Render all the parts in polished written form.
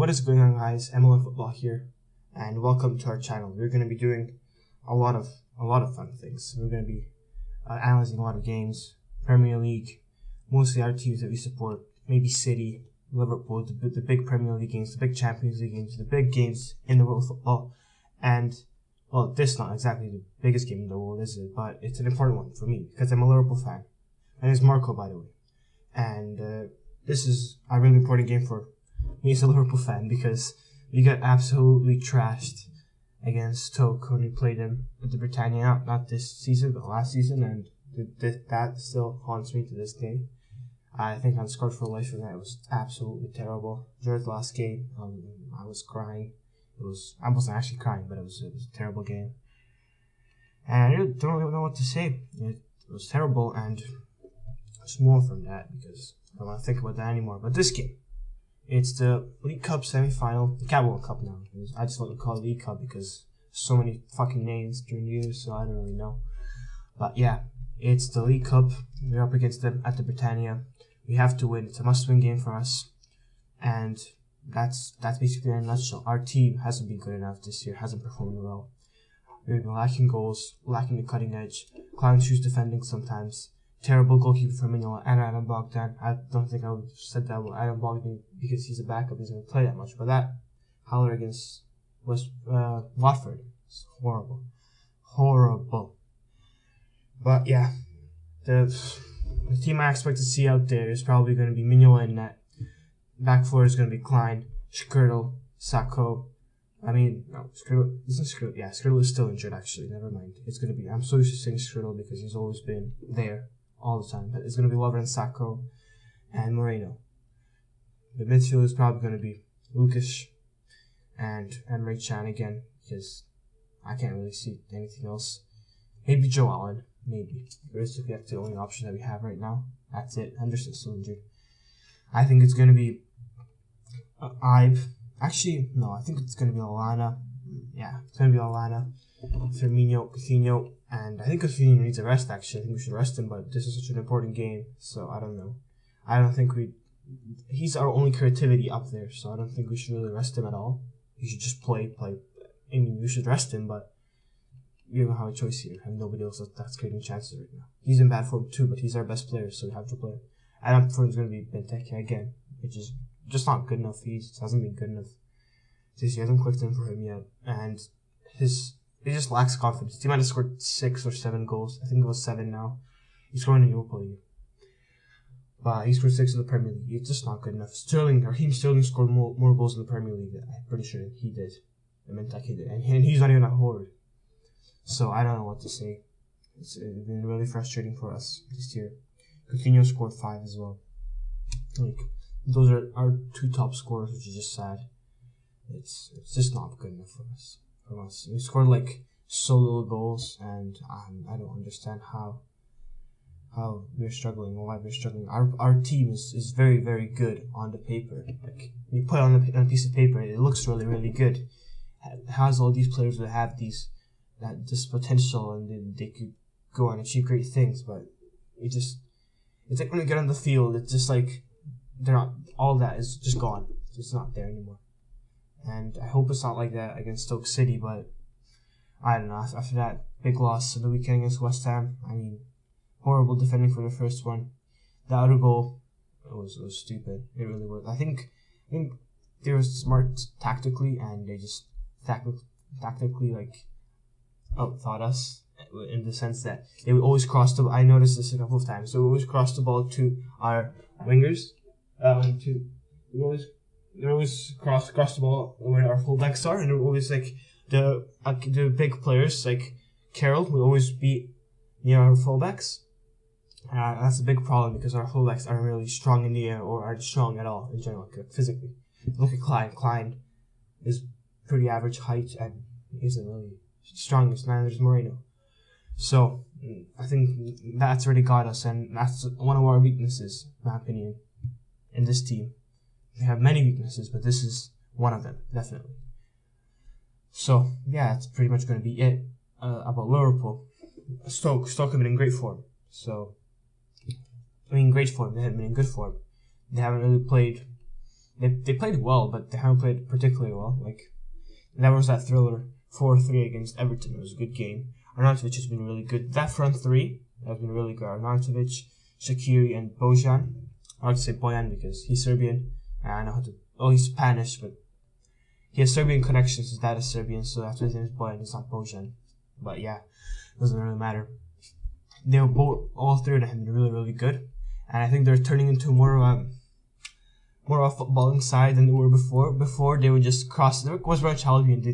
What is going on, guys? MLM Football here, and welcome to our channel. We're going to be doing a lot of fun things. We're going to be analyzing a lot of games, Premier League, mostly our teams that we support, maybe City, Liverpool, the big Premier League games, the big Champions League games, the big games in the world of football. And well, this is not exactly the biggest game in the world, is it? But it's an important one for me because I'm a Liverpool fan. My name is Marco, by the way, and this is a really important game for me as a Liverpool fan because we got absolutely trashed against Stoke when we played them at the Britannia, not this season, but last season, and that still haunts me to this day. I think I'm scarred for life for that. It was absolutely terrible. During the last game, I was crying. I wasn't actually crying, but it was a terrible game. And I don't really know what to say. It was terrible, and there's more from that because I don't want to think about that anymore. But this game, it's the League Cup semi-final, the Carabao Cup now. I just like to call it League Cup because so many fucking names during the years, so I don't really know. But yeah, it's the League Cup. We're up against them at the Britannia. We have to win. It's a must-win game for us, and that's basically in a nutshell. Our team hasn't been good enough this year. Hasn't performed well. We've been lacking goals, lacking the cutting edge, clown shoes defending sometimes. Terrible goalkeeper for Mignola and Adam Bogdan. I don't think I would have said that about Adam Bogdan because he's a backup. He's going to play that much. But that howler against Watford is horrible. Horrible. But yeah, the team I expect to see out there is probably going to be Mignola in net. Back four is going to be Klein, Skritel, Sacco. Skritel isn't Skritel. Yeah, Skritel is still injured actually. Never mind. It's going to be. I'm so used to saying Skritel because he's always been there all the time. But it's going to be Lovren, Sacco, and Moreno. The midfield is probably going to be Lucas and Emre Can again because I can't really see anything else. Maybe Joe Allen. Maybe. Realistically, that's the only option that we have right now. That's it. Henderson's still injured. I think it's going to be Ibe. Actually, no, I think it's going to be Lallana. Yeah, it's going to be Lallana, Firmino, Coutinho, and I think Coutinho needs a rest, actually. I think we should rest him, but this is such an important game, so I don't know. I don't think he's our only creativity up there, so I don't think we should really rest him at all. He should just play. I mean, we should rest him, but we don't have a choice here. I have nobody else that's creating chances right now. He's in bad form too, but he's our best player, so we have to play him. And up front is going to be Benteke again, which is just not good enough. He hasn't been good enough. He hasn't clicked in for him yet, and he just lacks confidence. He might have scored 6 or 7 goals. I think it was 7 now. He's scoring in Europa League, but he scored 6 in the Premier League. It's just not good enough. Raheem Sterling scored more goals in the Premier League. I'm pretty sure he did. Benteke did, and he's not even a forward. So I don't know what to say. It's been really frustrating for us this year. Coutinho scored 5 as well. Those are our 2 top scorers, which is just sad. It's just not good enough for us. We scored so little goals, and I don't understand how we're struggling or why we're struggling. Our team is very, very good on the paper. You put it on a piece of paper, it looks really, really good. It has all these players that have this potential, and they could go and achieve great things, but it's like when we get on the field, it's just like they're not. All that is just gone. It's not there anymore. And I hope it's not like that against Stoke City, but I don't know. After that big loss of the weekend against West Ham, I mean, horrible defending for the first one. The other goal, it was stupid. It really was. I think they were smart tactically, and they just tactically outthought us in the sense that they would always cross the. I noticed this a couple of times. So we always cross the ball to our wingers. They always cross the ball where our fullbacks are, and they're always the big players like Carroll will always be near our fullbacks. That's a big problem because our fullbacks aren't really strong in the air or aren't strong at all in general, physically. Look at Klein. Klein is pretty average height and isn't really strong as neither is Moreno. So I think that's already got us, and that's one of our weaknesses, in my opinion, in this team. We have many weaknesses, but this is one of them, definitely. So, yeah, that's pretty much going to be it about Liverpool. Stoke have been in great form. So, great form. They haven't been in good form. They haven't really played they played well, but they haven't played particularly well. Like, that was that thriller 4-3 against Everton. It was a good game. Arnautovic has been really good. That front three has been really good. Arnautovic, Shaqiri, and Bojan. I like to say Bojan because he's Serbian. And I know how to. Oh, he's Spanish, but he has Serbian connections. His dad is Serbian, so that's why his name is Bojan. It's not Bojan. But yeah, doesn't really matter. They were all three of them have been really, really good. And I think they're turning into more of a footballing side than they were before. Before they would just cross. There was West Albion. They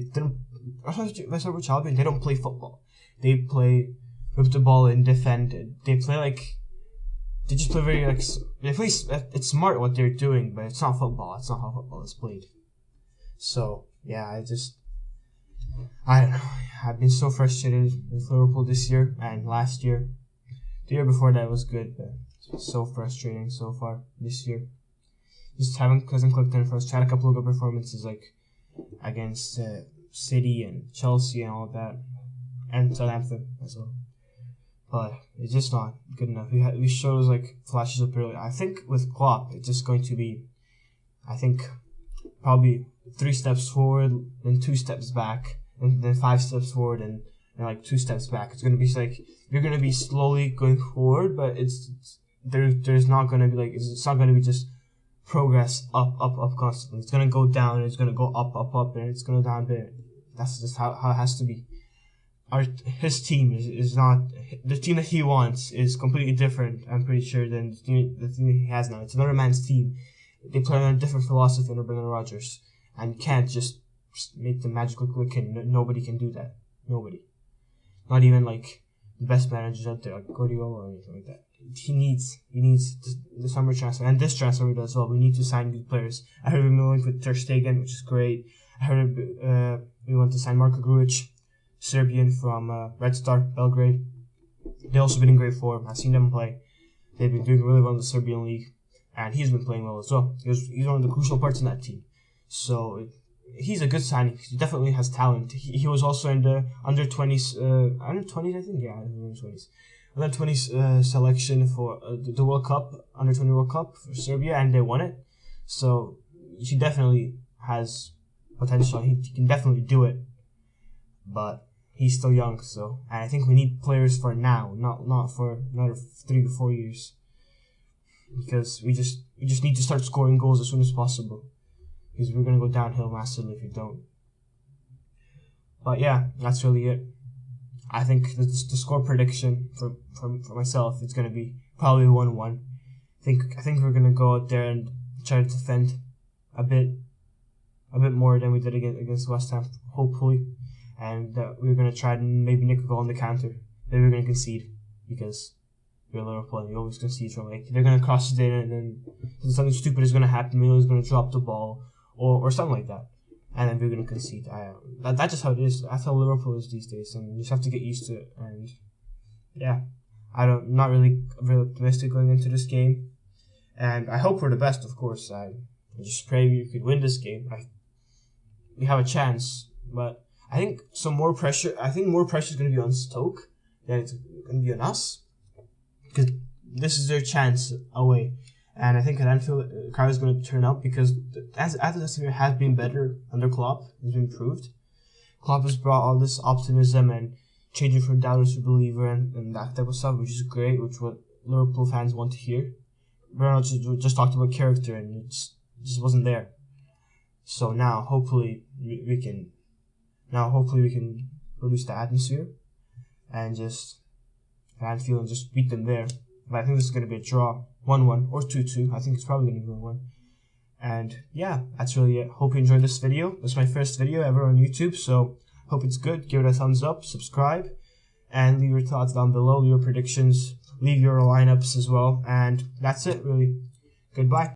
don't play football. They play whip the ball and defend it. They play like. They just play very like. They play. It's smart what they're doing, but it's not football. It's not how football is played. So yeah, I don't know. I've been so frustrated with Liverpool this year and last year. The year before that was good, but it's so frustrating so far this year. Just hasn't clicked in for us. Had a couple of good performances like against City and Chelsea and all of that, and Southampton as well. But it's just not good enough. We showed us like flashes up early. I think with Klopp, it's just going to be, I think, probably 3 steps forward, then 2 steps back, and then 5 steps forward, and like 2 steps back. It's gonna be like you're gonna be slowly going forward, but there's not gonna be like it's not gonna be just progress up constantly. It's gonna go down, and it's gonna go up, and it's gonna go down a bit. That's just how it has to be. His team is not the team that he wants is completely different. I'm pretty sure than the team that he has now. It's another man's team. They play on a different philosophy under Brendan Rodgers, and you can't just make the magical click. And nobody can do that. Nobody, not even like the best managers out there, like Guardiola or anything like that. He needs the summer transfer and this transfer window as well. We need to sign good players. I heard we're moving with Ter Stegen, which is great. I heard we want to sign Marko Grujic, Serbian from Red Star Belgrade. They've also been in great form. I've seen them play. They've been doing really well in the Serbian league, and he's been playing well as well. He's one of the crucial parts in that team. So he's a good signing. He definitely has talent. He was also in the under 20s, I think, yeah, under 20s. Under 20s selection for the World Cup, under 20 World Cup for Serbia, and they won it. So he definitely has potential. He can definitely do it, but he's still young. So, and I think we need players for now, not for another 3 to 4 years, because we just need to start scoring goals as soon as possible, because we're gonna go downhill massively if we don't. But yeah, that's really it. I think the score prediction for myself, it's gonna be probably 1-1. I think we're gonna go out there and try to defend a bit more than we did against West Ham, hopefully, and we're gonna try to maybe nick a goal on the counter. Maybe we're gonna concede because we're Liverpool and we always concede from like they're gonna cross it in and then something stupid is gonna happen. Milo's gonna drop the ball or something like that. And then we're going to concede. That's just how it is. That's how Liverpool is these days, and you just have to get used to it. And yeah, not really very optimistic going into this game, and I hope we're the best, of course. I just pray we could win this game. We have a chance, but I think more pressure is going to be on Stoke than it's going to be on us, because this is their chance away. And I think at Anfield, the crowd is going to turn up because as this year has been better under Klopp, has been improved. Klopp has brought all this optimism and changing from doubters to believer and that type of stuff, which is great, which what Liverpool fans want to hear. Bernard just talked about character and it just wasn't there. So now, hopefully, we can produce the atmosphere and just at Anfield and just beat them there. But I think this is going to be a draw. 1-1 or 2-2. I think it's probably going to be 1-1. And yeah, that's really it. Hope you enjoyed this video. This is my first video ever on YouTube, so hope it's good. Give it a thumbs up, subscribe, and leave your thoughts down below, leave your predictions, leave your lineups as well. And that's it, really. Goodbye.